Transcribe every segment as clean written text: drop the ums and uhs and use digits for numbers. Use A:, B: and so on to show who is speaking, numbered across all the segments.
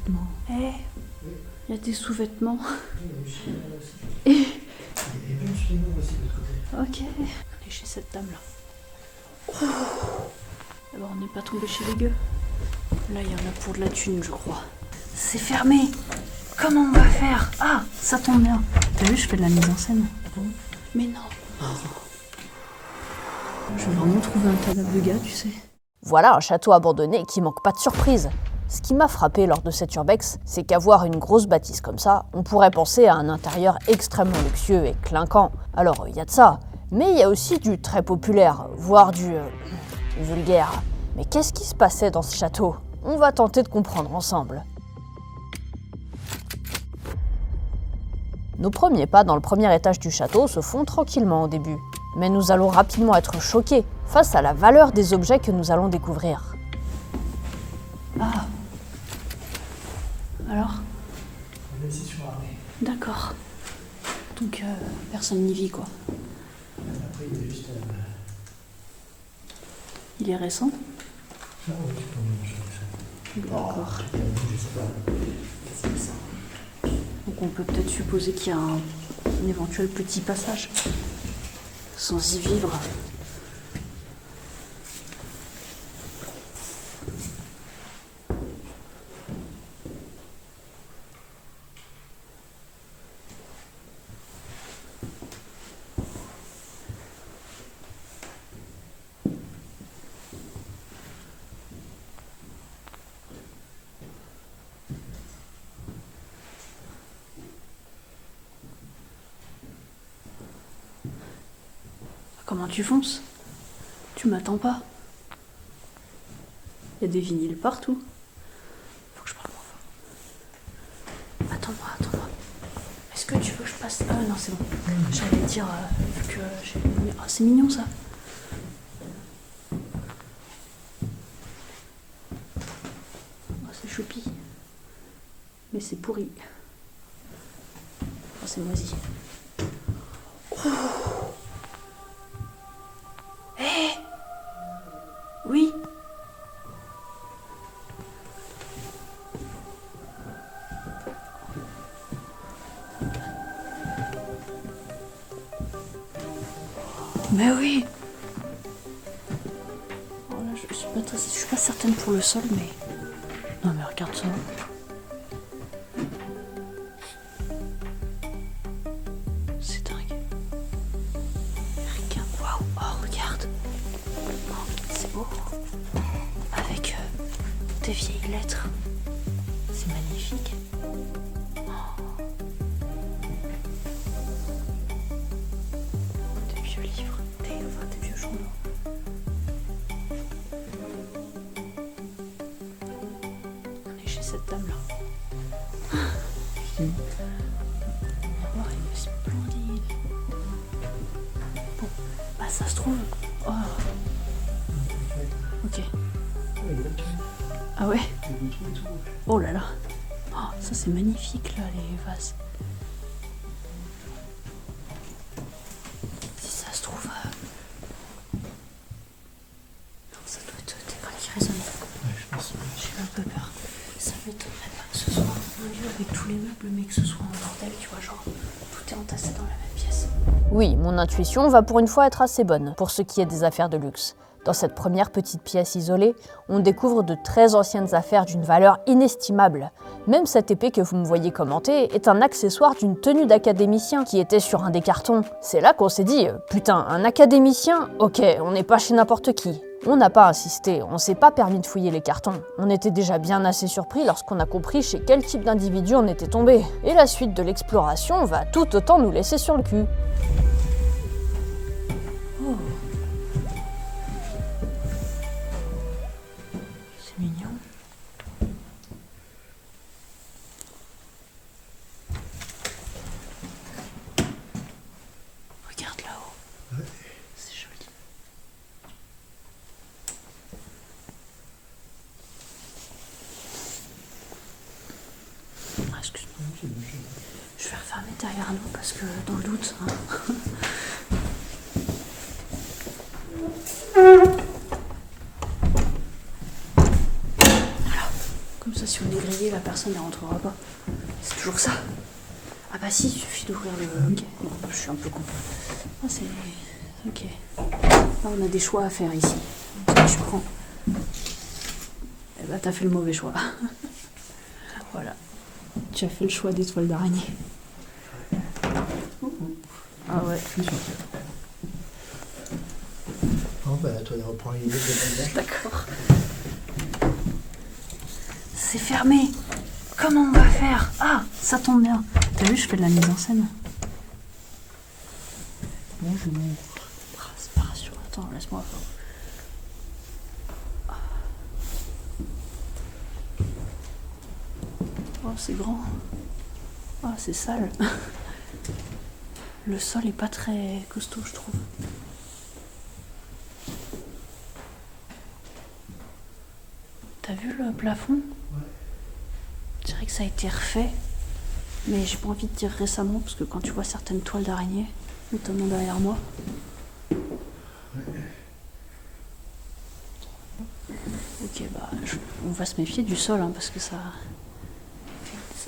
A: sous-vêtements.
B: Eh, il y a des sous-vêtements.
A: Il y a même du sous-vêtements aussi de l'autre côté.
B: Ok. On est chez cette dame-là. Alors, on n'est pas tombé chez les gueux. Là, il y en a pour de la thune, je crois. C'est fermé. Comment on va faire? Ah, ça tombe bien. T'as vu, je fais de la mise en scène. Mais non. Je vais vraiment trouver un cadavre de gars, tu sais.
C: Voilà un château abandonné qui manque pas de surprise. Ce qui m'a frappé lors de cet urbex, c'est qu'à voir une grosse bâtisse comme ça, on pourrait penser à un intérieur extrêmement luxueux et clinquant. Alors, il y a de ça, mais il y a aussi du très populaire, voire du vulgaire. Mais qu'est-ce qui se passait dans ce château? On va tenter de comprendre ensemble. Nos premiers pas dans le premier étage du château se font tranquillement au début. Mais nous allons rapidement être choqués face à la valeur des objets que nous allons découvrir.
B: Ah. Alors?
A: On est ici sur l'armée.
B: D'accord. Donc, personne n'y vit, quoi.
A: Après, il y a juste...
B: Il est récent?
A: Ah oui, je peux
B: D'accord.
A: je sais pas.
B: Donc on peut peut-être supposer qu'il y a un éventuel petit passage. Sans y vivre. Comment tu fonces? Tu m'attends pas? Il y a des vinyles partout. Faut que je parle moins fort. Attends-moi. Est-ce que tu veux que je passe... Ah non, c'est bon. J'allais dire, vu que j'ai... Ah, c'est mignon ça. Oh, c'est choupi. Mais c'est pourri. Oh, c'est moisi. Oui. Mais oui. Oh là, je suis pas certaine pour le sol, mais... Non mais regarde ça. C'est dingue. Regarde, waouh. Oh, regarde. Oh, c'est beau. Avec des vieilles lettres. C'est magnifique. Des vieux livres, des vieux journaux. On est chez cette dame-là. Oh, elle est splendide. Bon, bah ça se trouve. Oh. Ok. Ah ouais? Oh là là. Oh, ça c'est magnifique là, les vases. Si ça se trouve... Non, ça doit être des balles qui résonnent.
A: Ouais, je pense.
B: J'ai un peu peur. Ça m'étonnerait pas que ce soit un lieu avec tous les meubles, mais que ce soit un bordel, tu vois, genre tout est entassé dans la même pièce.
C: Oui, mon intuition va pour une fois être assez bonne pour ce qui est des affaires de luxe. Dans cette première petite pièce isolée, on découvre de très anciennes affaires d'une valeur inestimable. Même cette épée que vous me voyez commenter est un accessoire d'une tenue d'académicien qui était sur un des cartons. C'est là qu'on s'est dit, putain, un académicien? Ok, on n'est pas chez n'importe qui. On n'a pas insisté, on s'est pas permis de fouiller les cartons. On était déjà bien assez surpris lorsqu'on a compris chez quel type d'individu on était tombé. Et la suite de l'exploration va tout autant nous laisser sur le cul.
B: Oh. C'est mignon. Regarde là-haut.
A: Ouais.
B: C'est joli. Ah, excuse-moi. Je vais refermer derrière nous parce que dans le doute. Hein. Voilà. Comme ça, si on tout dégrillé, la personne ne rentrera pas. C'est toujours ça. Ah bah si, il suffit d'ouvrir le... Ok, bon, je suis un peu con. Ah, c'est... Ok. Là, on a des choix à faire ici. Tu prends. Eh bah, t'as fait le mauvais choix. Voilà. Tu as fait le choix des toiles d'araignée. Ah ouais.
A: Je suis sur terre. Oh bah toi, reprends l'idée de la
B: D'accord. C'est fermé. Comment on va faire? Ah, ça tombe bien. T'as vu, je fais de la mise en scène.
A: Bonjour.
B: Ah, c'est pas rassurant. Attends, laisse-moi. Oh, c'est grand. Ah, c'est sale. Le sol est pas très costaud, je trouve. T'as vu le plafond?
A: Ouais.
B: Je dirais que ça a été refait, mais j'ai pas envie de dire récemment, parce que quand tu vois certaines toiles d'araignée, notamment derrière moi. Ok, bah, on va se méfier du sol, hein, parce que ça...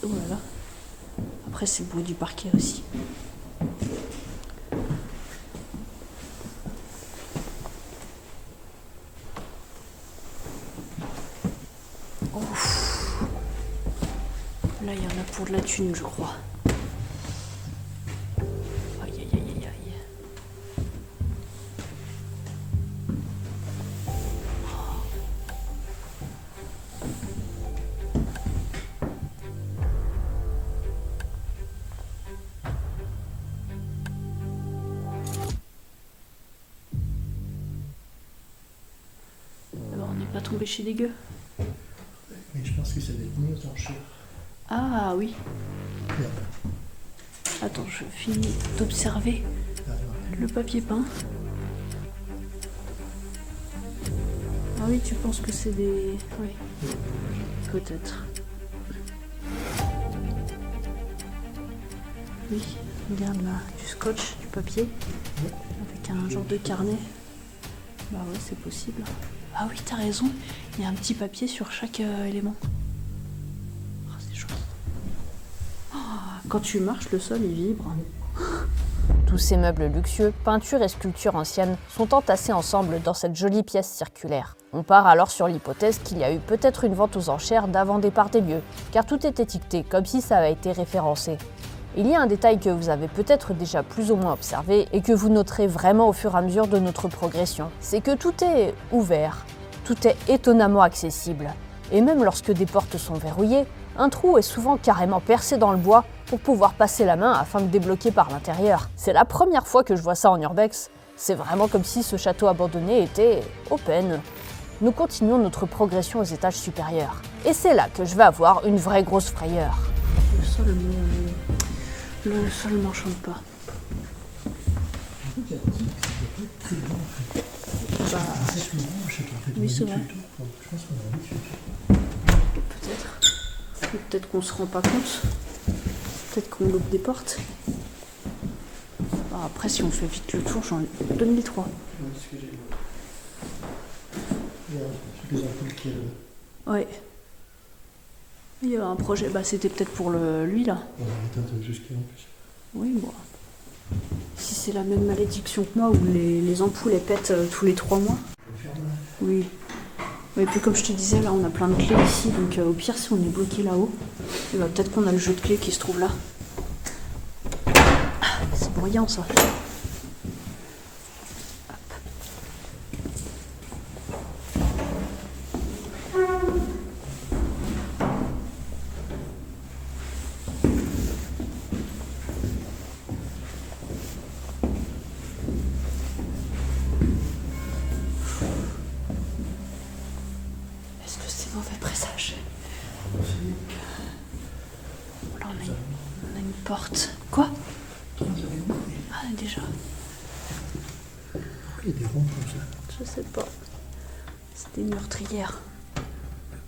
B: Oh là là. Après, c'est le bruit du parquet aussi. Ouf. Là, il y en a pour de la thune, je crois. Aïe, aïe, aïe, aïe, aïe. Alors, on n'est pas tombé chez des gueux.
A: Mais je pense que ça va être mieux aux enchères.
B: Ah oui.
A: Merde.
B: Attends, je finis d'observer
A: Ah, ouais.
B: le papier peint. Ah oui, tu penses que c'est des... Oui, peut-être. Oui, regarde là, du scotch, du papier,
A: Ouais.
B: avec un genre de carnet. Bah ouais, c'est possible. Ah oui, t'as raison, il y a un petit papier sur chaque élément. Oh, c'est chouette. Oh, quand tu marches, le sol, il vibre.
C: Tous ces meubles luxueux, peintures et sculptures anciennes sont entassés ensemble dans cette jolie pièce circulaire. On part alors sur l'hypothèse qu'il y a eu peut-être une vente aux enchères d'avant-départ des lieux, car tout est étiqueté comme si ça avait été référencé. Il y a un détail que vous avez peut-être déjà plus ou moins observé et que vous noterez vraiment au fur et à mesure de notre progression. C'est que tout est ouvert, tout est étonnamment accessible. Et même lorsque des portes sont verrouillées, un trou est souvent carrément percé dans le bois pour pouvoir passer la main afin de débloquer par l'intérieur. C'est la première fois que je vois ça en urbex. C'est vraiment comme si ce château abandonné était open. Nous continuons notre progression aux étages supérieurs. Et c'est là que je vais avoir une vraie grosse frayeur.
B: Le sol m'enchante pas.
A: En fait, il y a dit que ça doit pas être très grand en fait.
B: Bah,
A: C'est souvent, je sais pas, en fait,
B: oui,
A: on
B: c'est
A: a
B: vrai.
A: dit tout le tour, je pense qu'on a dit tout le tour.
B: peut-être. Ou peut-être qu'on se rend pas compte. Peut-être qu'on loupe des portes. Bah, après, si on fait vite le tour, j'en donne les trois.
A: Ouais, c'est ce que j'ai vu. Il y a quelques ampoules qui est là.
B: Ouais. Il y a un projet, bah c'était peut-être pour lui là.
A: On va éteindre jusqu'à en plus.
B: Oui, bon. Si c'est la même malédiction que moi où les ampoules elles pètent tous les 3 mois.
A: On le ferme là.
B: Oui. Et puis comme je te disais, là on a plein de clés ici, donc au pire si on est bloqué là-haut, et bah, peut-être qu'on a le jeu de clés qui se trouve là. Ah, c'est bruyant ça. Hop. Est-ce que c'est mauvais présage? Là on a une porte. Quoi? Ah déjà.
A: Pourquoi il y a des ronds comme ça?
B: Je sais pas. C'est des meurtrières.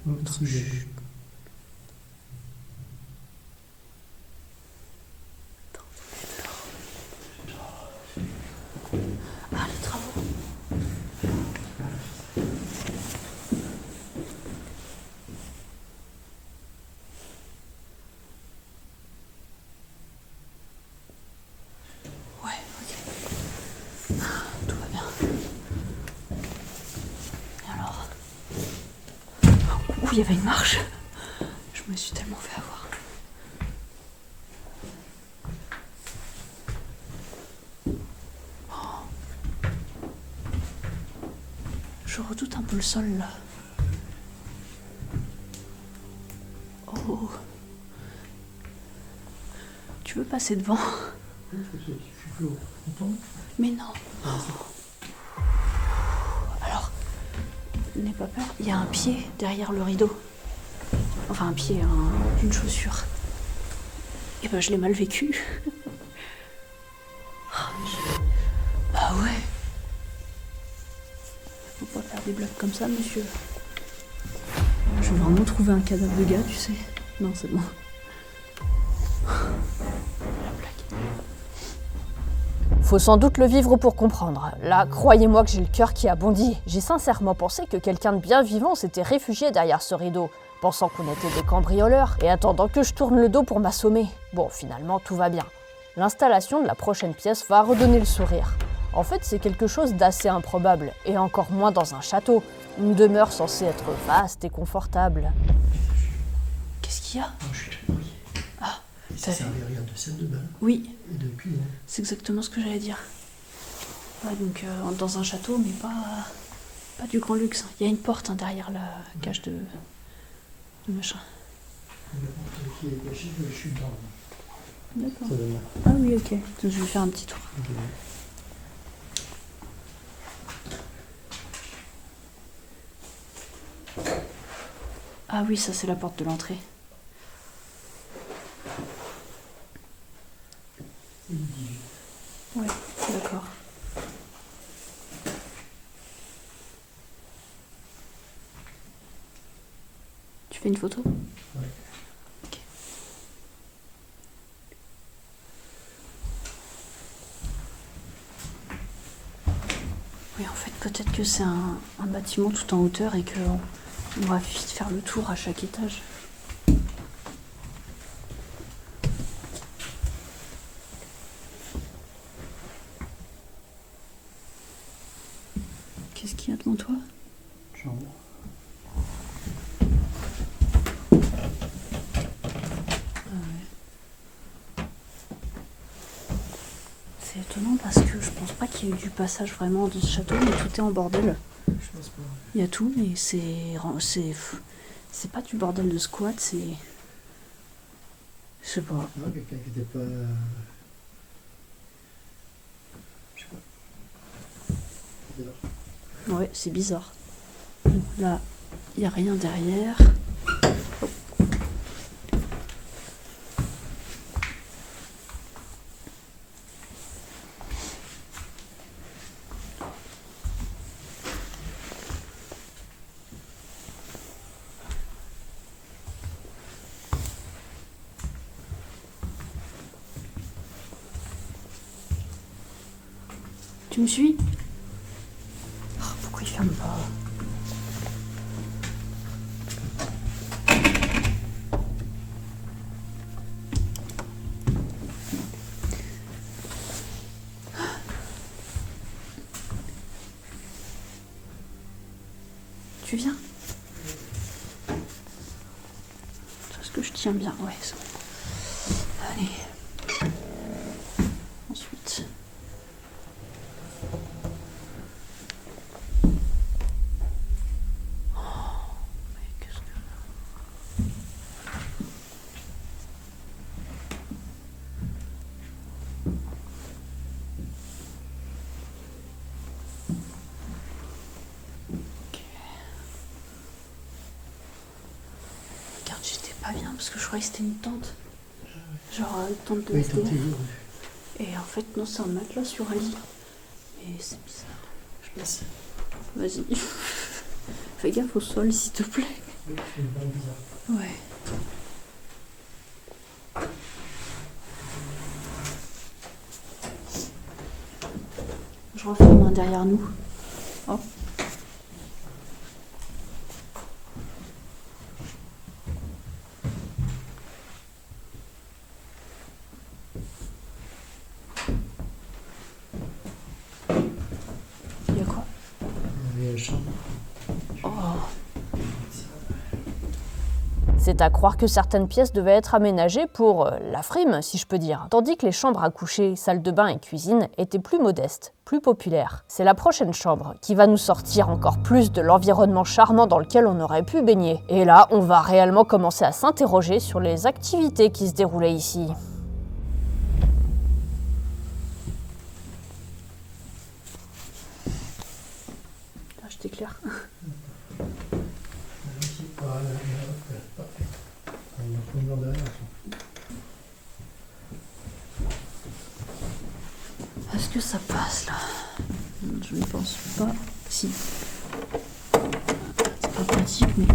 A: Oh, sujet.
B: Ah, les travaux. il y avait une marche. Je me suis tellement fait avoir. Je redoute un peu le sol là. Oh. Tu veux passer devant?
A: Je suis plus haut. Content?
B: Mais non. Alors, n'aie pas peur, il y a un pied derrière le rideau. Enfin un pied, une chaussure. Et ben je l'ai mal vécu. Bah ouais. Faut pas faire des blagues comme ça, monsieur. Je vais vraiment trouver un cadavre de gars, tu sais. Non, c'est bon. La blague.
C: Faut sans doute le vivre pour comprendre. Là, croyez-moi que j'ai le cœur qui a bondi. J'ai sincèrement pensé que quelqu'un de bien vivant s'était réfugié derrière ce rideau, pensant qu'on était des cambrioleurs, et attendant que je tourne le dos pour m'assommer. Bon, finalement, tout va bien. L'installation de la prochaine pièce va redonner le sourire. En fait, c'est quelque chose d'assez improbable, et encore moins dans un château, une demeure censée être vaste et confortable.
B: Qu'est-ce qu'il y a?
A: Non, je suis très mouillé.
B: Ah,
A: Et ça servait rien de salle de bain
B: oui,
A: et de cuisine.
B: c'est exactement ce que j'allais dire. Ouais, donc dans un château, mais pas du grand luxe. Il y a une porte derrière la cage de machin.
A: La porte qui est cachée, je suis dedans.
B: D'accord.
A: Ça donne là.
B: Ah oui, ok. Donc, je vais faire un petit tour.
A: Ok.
B: Ah oui, ça c'est la porte de l'entrée.
A: C'est le 18.
B: Ouais, d'accord. Tu fais une photo?
A: Ouais.
B: Ok. Oui, en fait, peut-être que c'est un bâtiment tout en hauteur et qu'on va vite faire le tour à chaque étage. Qu'est-ce qu'il y a devant toi?
A: Chambre.
B: C'est étonnant parce que je pense pas qu'il y ait eu du passage vraiment de ce château, mais tout est en bordel.
A: Je pense pas.
B: Il y a tout, mais c'est pas du bordel de squat, c'est... Je sais pas.
A: Non, quelqu'un qui était pas. Je sais pas. Bizarre.
B: Ouais, c'est bizarre. Là, il n'y a rien derrière. Tu me suis? Oh, pourquoi il ferme pas? Tu viens? Est-ce que je tiens bien? Ouais, c'est bon. Allez. Ensuite. Mais qu'est-ce que... Ok. Regarde, j'étais pas bien parce que je croyais que c'était une tente. Genre une tente de
A: Oui,
B: SDF.
A: tentez-vous.
B: Et en fait, non, c'est un matelas sur un lit. Mais c'est bizarre. Je passe. Vas-y. Fais gaffe au sol, s'il te plaît.
A: Oui, c'est une balle bizarre.
B: Ouais. Je referme un derrière nous. Oh. Il y a quoi?
A: Il y avait une chambre.
B: Oh.
C: C'est à croire que certaines pièces devaient être aménagées pour la frime, si je peux dire, tandis que les chambres à coucher, salle de bain et cuisine étaient plus modestes, plus populaires. C'est la prochaine chambre qui va nous sortir encore plus de l'environnement charmant dans lequel on aurait pu baigner. Et là, on va réellement commencer à s'interroger sur les activités qui se déroulaient ici.
B: Je t'éclaire.
A: Ici, voilà, parfait. Il y a un fond blanc derrière.
B: Est-ce que ça passe là? Je ne pense pas. Si. C'est pas pratique, mais.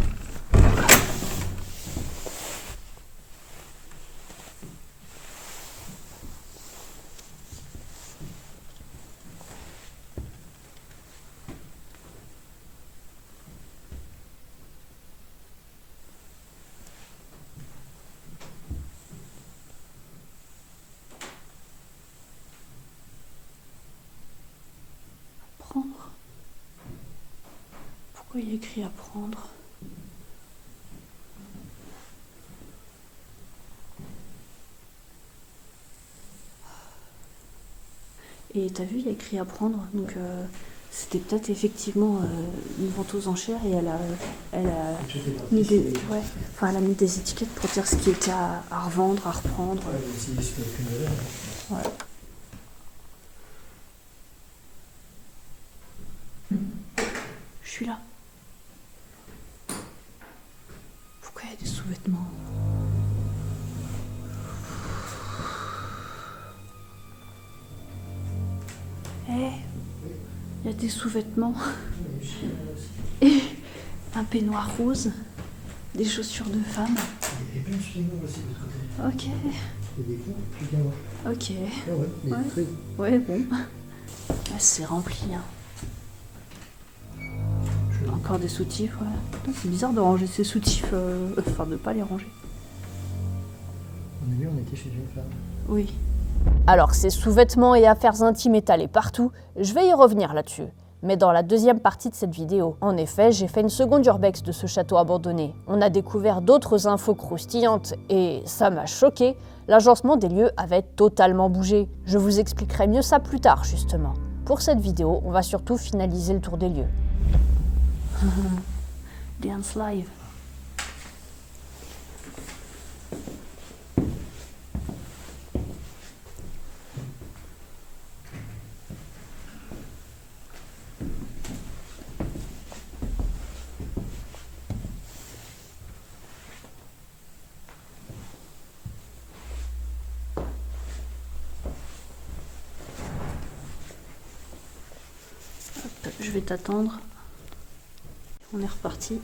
B: Apprendre. Pourquoi il y a écrit apprendre? Et t'as vu, il y a écrit apprendre, donc c'était peut-être effectivement une vente aux enchères et elle a mis des, ouais, enfin, elle a mis des étiquettes pour dire ce qui était à revendre, à reprendre.
A: Ouais, mais si c'est aucune valeur.
B: Ouais. Je suis là. Pourquoi il y a des sous-vêtements? Eh, il y a des sous-vêtements. Et un peignoir rose, des chaussures de femme.
A: Il y a plein de sous-vêtements aussi de l'autre côté.
B: Ok,
A: Il y a des cours, plus qu'un mois.
B: ok.
A: Ah ouais, mais
B: Ouais.
A: très.
B: Ouais, bon. Ah, c'est rempli, hein. Encore des soutifs, ouais. Putain, c'est bizarre de ranger ses soutifs, enfin de pas les ranger.
A: On a vu, on était chez une femme.
B: Oui.
C: Alors, ces sous-vêtements et affaires intimes étalés partout, je vais y revenir là-dessus. Mais dans la deuxième partie de cette vidéo, en effet, j'ai fait une seconde urbex de ce château abandonné. On a découvert d'autres infos croustillantes et ça m'a choqué, l'agencement des lieux avait totalement bougé. Je vous expliquerai mieux ça plus tard, justement. Pour cette vidéo, on va surtout finaliser le tour des lieux.
B: Dance live. Hop, je vais t'attendre. On est reparti.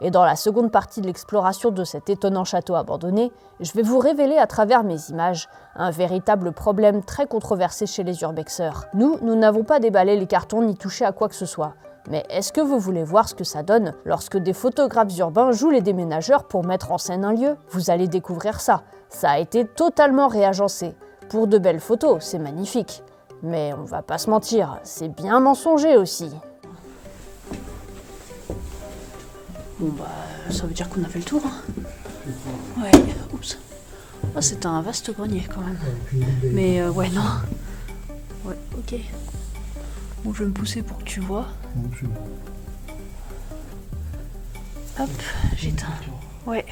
C: Et dans la seconde partie de l'exploration de cet étonnant château abandonné, je vais vous révéler à travers mes images un véritable problème très controversé chez les urbexeurs. Nous n'avons pas déballé les cartons ni touché à quoi que ce soit. Mais est-ce que vous voulez voir ce que ça donne lorsque des photographes urbains jouent les déménageurs pour mettre en scène un lieu? Vous allez découvrir ça. Ça a été totalement réagencé. Pour de belles photos, c'est magnifique. Mais on va pas se mentir, c'est bien mensonger aussi.
B: Bon bah, ça veut dire qu'on a fait le tour. Hein. Ouais, oups. Oh, c'était un vaste grenier quand même. Mais ouais, non. Ouais, ok. Bon, je vais me pousser pour que tu vois. Hop, j'éteins. Ouais.